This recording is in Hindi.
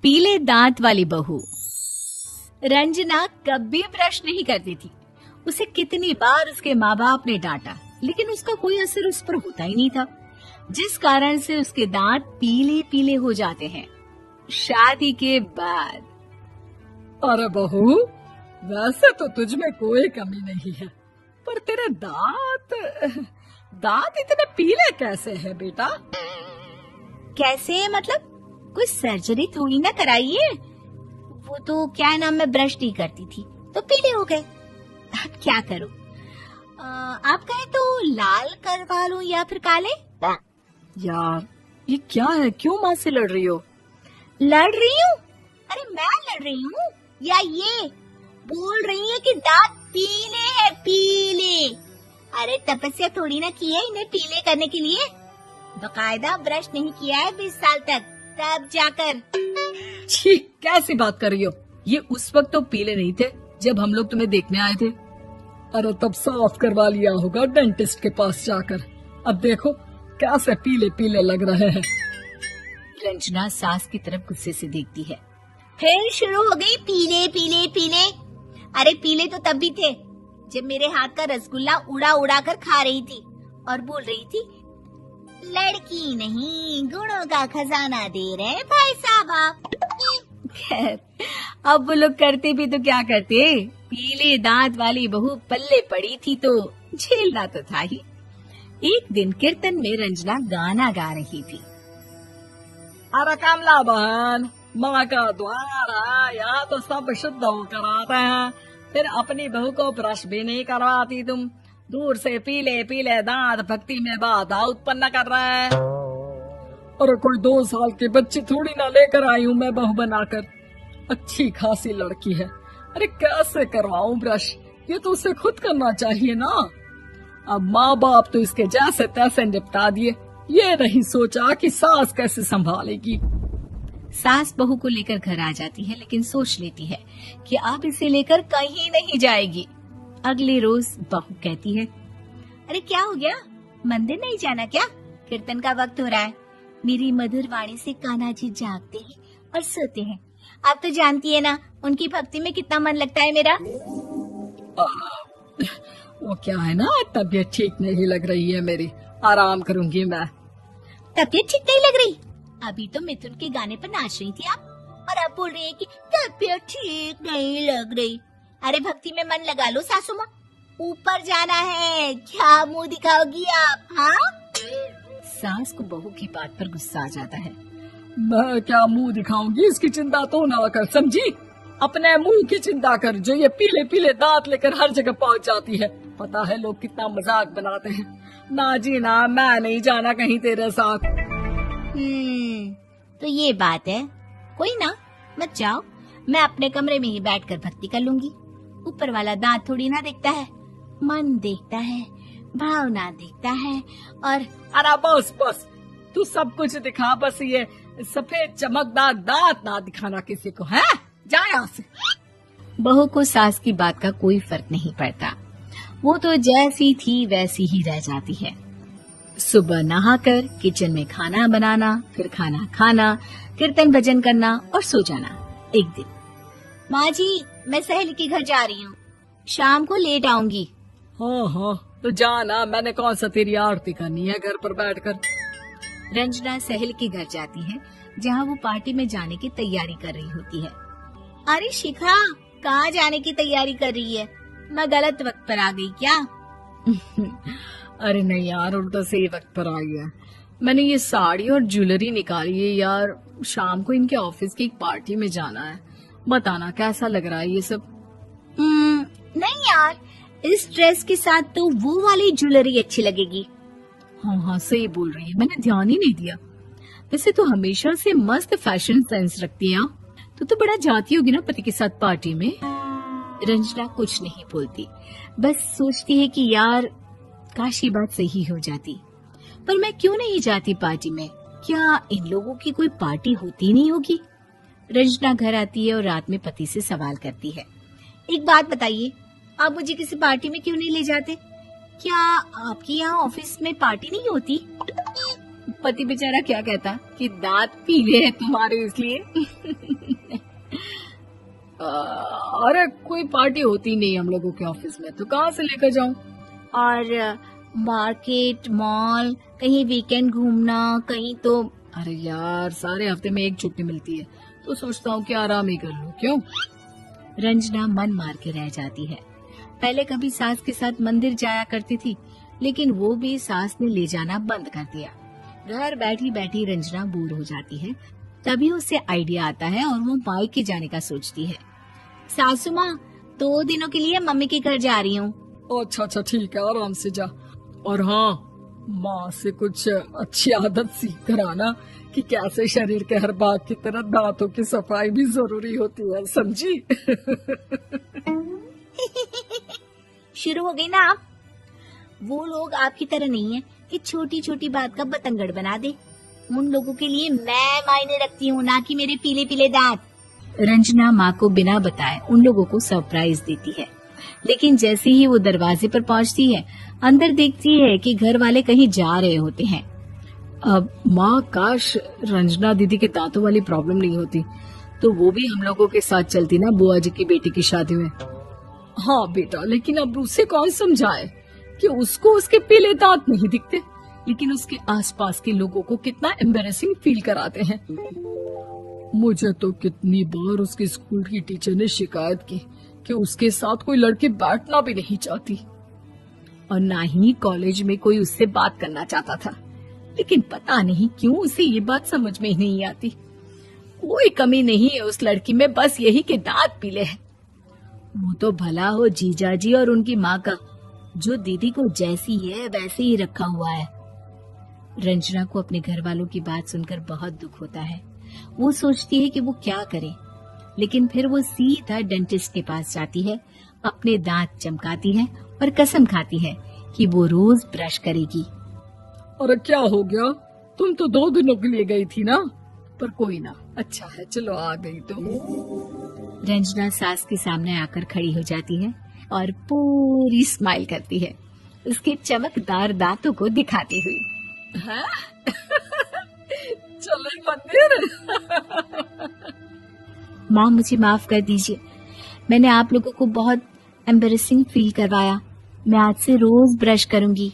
पीले दांत वाली बहू। रंजना कभी ब्रश नहीं करती थी। उसे कितनी बार उसके माँ बाप ने डांटा, लेकिन उसका कोई असर उस पर होता ही नहीं था, जिस कारण से उसके दांत पीले पीले हो जाते हैं। शादी के बाद अरे बहू, वैसे तो तुझ में कोई कमी नहीं है, पर तेरे दांत इतने पीले कैसे हैं बेटा? कैसे मतलब? कोई सर्जरी थोड़ी ना कराइए। वो तो क्या नाम, मैं ब्रश नहीं करती थी तो पीले हो गए। अब क्या करूं? आप कहें तो लाल करवा लूं या फिर काले? यार ये क्या है, क्यों माँ से लड़ रही हो? लड़ रही हूँ? अरे मैं लड़ रही हूँ या ये बोल रही है कि दांत पीले हैं, पीले। अरे तपस्या थोड़ी ना की है इन्हें पीले करने के लिए। बकायदा ब्रश नहीं किया है 20 साल तक, तब जाकर। छी, कैसी बात कर रही हो? ये उस वक्त तो पीले नहीं थे जब हम लोग तुम्हें देखने आए थे। अरे तब साफ करवा लिया होगा डेंटिस्ट के पास जाकर। अब देखो कैसे पीले पीले लग रहे हैं। रंजना सास की तरफ गुस्से से देखती है। फिर शुरू हो गई पीले पीले पीले। अरे पीले तो तब भी थे जब मेरे हाथ का रसगुल्ला उड़ा उड़ा कर खा रही थी और बोल रही थी, लड़की नहीं गुणों का खजाना दे रहे भाई साहब आप। खैर, अब वो लोग करते भी तो क्या करते, पीले दांत वाली बहू पल्ले पड़ी थी तो झेलना तो था ही। एक दिन कीर्तन में रंजना गाना गा रही थी। अरे कमला बहन, माँ का द्वार है, यहाँ तो सब शुद्ध होकर आते हैं, फिर अपनी बहू को ब्रश भी नहीं करवाती तुम। दूर से पीले पीले दांत भक्ति में बाधा उत्पन्न कर रहे हैं। अरे कोई 2 साल की बच्ची थोड़ी ना लेकर आई हूँ मैं बहू बनाकर। अच्छी खासी लड़की है, अरे कैसे करवाऊं ब्रश? ये तो उसे खुद करना चाहिए ना। अब माँ बाप तो इसके जैसे तैसे निपटा दिए, ये नहीं सोचा कि सास कैसे संभालेगी। सास बहू को लेकर घर आ जाती है, लेकिन सोच लेती है कि अब इसे लेकर कहीं नहीं जाएगी। अगले रोज बहू कहती है, अरे क्या हो गया, मंदिर नहीं जाना क्या? कीर्तन का वक्त हो रहा है। मेरी मधुर वाणी से कान्हा जी जागते हैं और सोते हैं। आप तो जानती है ना उनकी भक्ति में कितना मन लगता है मेरा। वो क्या है ना, तबीयत ठीक नहीं लग रही है मेरी, आराम करूंगी मैं। तबीयत ठीक नहीं लग रही? अभी तो मिथुन के गाने पर नाच रही थी आप, और अब बोल रही है कि तबीयत ठीक नहीं लग रही। अरे भक्ति में मन लगा लो सासू माँ, ऊपर जाना है, क्या मुंह दिखाओगी आप? हाँ? सास को बहू की बात पर गुस्सा आ जाता है। मैं क्या मुंह दिखाऊंगी, इसकी चिंता तो ना कर, समझी? अपने मुंह की चिंता कर, जो ये पीले पीले दांत लेकर हर जगह पहुंच जाती है। पता है लोग कितना मजाक बनाते हैं। ना जी ना, मैं नहीं जाना कहीं तेरे साथ। तो ये बात है, कोई ना, मत जाओ, मैं अपने कमरे में ही बैठकर भक्ति कर लूंगी। ऊपर वाला दांत थोड़ी ना देखता है, मन देखता है, भावना देखता है। और अरे बस बस, तू सब कुछ दिखा, बस ये सफेद चमकदार दांत ना दिखाना किसी को, है? जा यहाँ से। बहू को सास की बात का कोई फर्क नहीं पड़ता, वो तो जैसी थी वैसी ही रह जाती है। सुबह नहाकर किचन में खाना बनाना, फिर खाना खाना, कीर्तन भजन करना और सो जाना। एक दिन, माँ जी मैं सहेली के घर जा रही हूँ, शाम को लेट आऊंगी। हाँ हाँ तो जाना, मैंने कौन सा तेरी आरती करनी है घर पर बैठकर। रंजना सहेली के घर जाती है, जहाँ वो पार्टी में जाने की तैयारी कर रही होती है। अरे शिखा, कहाँ जाने की तैयारी कर रही है? मैं गलत वक्त पर आ गई क्या? अरे नहीं यार, उल्टा सही वक्त पर आ गया। मैंने ये साड़ी और ज्वेलरी निकाली है यार, शाम को इनके ऑफिस की एक पार्टी में जाना है। बताना कैसा लग रहा है ये सब? नहीं यार, इस ड्रेस के साथ तो वो वाली ज्वेलरी अच्छी लगेगी। हाँ हाँ सही बोल रही है, मैंने ध्यान ही नहीं दिया। वैसे तो हमेशा से मस्त फैशन सेंस रखती है आप। तो बड़ा जाती होगी ना पति के साथ पार्टी में। रंजना कुछ नहीं बोलती, बस सोचती है कि यार काश ये बात सही हो जाती। पर मैं क्यों नहीं जाती पार्टी में? क्या इन लोगों की कोई पार्टी होती नहीं होगी? रंजना घर आती है और रात में पति से सवाल करती है, एक बात बताइए, आप मुझे किसी पार्टी में क्यों नहीं ले जाते? क्या आपके यहाँ ऑफिस में पार्टी नहीं होती? पति बेचारा क्या कहता कि दांत पीले हैं तुम्हारे इसलिए। अरे कोई पार्टी होती नहीं हम लोगों के ऑफिस में, तो कहाँ से लेकर जाऊं? और मार्केट, मॉल, कहीं वीकेंड घूमना, कहीं तो। अरे यार सारे हफ्ते में एक छुट्टी मिलती है, तो सोचता हूँ कि आराम ही कर लूं। क्यों? रंजना मन मार के रह जाती है। पहले कभी सास के साथ मंदिर जाया करती थी, लेकिन वो भी सास ने ले जाना बंद कर दिया। घर बैठी बैठी रंजना बोर हो जाती है। तभी उसे आइडिया आता है और वो मायके जाने का सोचती है। सासू माँ, 2 दिनों के लिए मम्मी के घर जा रही हूँ। अच्छा ठीक है, आराम से जा। और हाँ, माँ से कुछ अच्छी आदत सीख कर आना कि कैसे शरीर के हर भाग की तरह दांतों की सफाई भी जरूरी होती है, समझी? शुरू हो गई ना आप। वो लोग आपकी तरह नहीं है कि छोटी छोटी बात का बतंगड़ बना दे। उन लोगों के लिए मैं मायने रखती हूँ, ना कि मेरे पीले पीले दांत। रंजना माँ को बिना बताए उन लोगों को सरप्राइज देती है, लेकिन जैसे ही वो दरवाजे पर पहुँचती है, अंदर देखती है कि घर वाले कहीं जा रहे होते हैं। अब माँ, काश रंजना दीदी के दांतों वाली प्रॉब्लम नहीं होती, तो वो भी हम लोगों के साथ चलती ना बुआ जी की बेटी की शादी में। हाँ बेटा, लेकिन अब उसे कौन समझाए कि उसको उसके पीले दांत नहीं दिखते, लेकिन उसके आसपास के लोगों को कितना एम्बैरेसिंग फील कराते हैं। मुझे तो कितनी बार उसके स्कूल की टीचर ने शिकायत की कि उसके साथ कोई लड़की बैठना भी नहीं चाहती, और ना ही कॉलेज में कोई उससे बात करना चाहता था। लेकिन पता नहीं क्यों उसे ये बात समझ में ही नहीं आती। कोई कमी नहीं है उस लड़की में, बस यही कि दांत पीले हैं। वो तो भला हो जीजा जी और उनकी माँ का, जो दीदी को जैसी है वैसे ही रखा हुआ है। रंजना को अपने घर वालों की बात सुनकर बहुत दुख होता है। वो सोचती है कि वो क्या करे, लेकिन फिर वो सीधा डेंटिस्ट के पास जाती है, अपने दांत चमकाती है और कसम खाती है कि वो रोज ब्रश करेगी। अरे क्या हो गया? तुम तो 2 दिनों के लिए गई थी ना। पर कोई ना, अच्छा है, चलो आ गई तो। रंजना सास के सामने आकर खड़ी हो जाती है और पूरी स्माइल करती है, उसके चमकदार दांतों को दिखाती हुई। हाँ? चले मंदिर। माँ, मुझे माफ कर दीजिए, मैंने आप लोगों को बहुत एम्बैरेसिंग फील करवाया। मैं आज से रोज ब्रश करूंगी।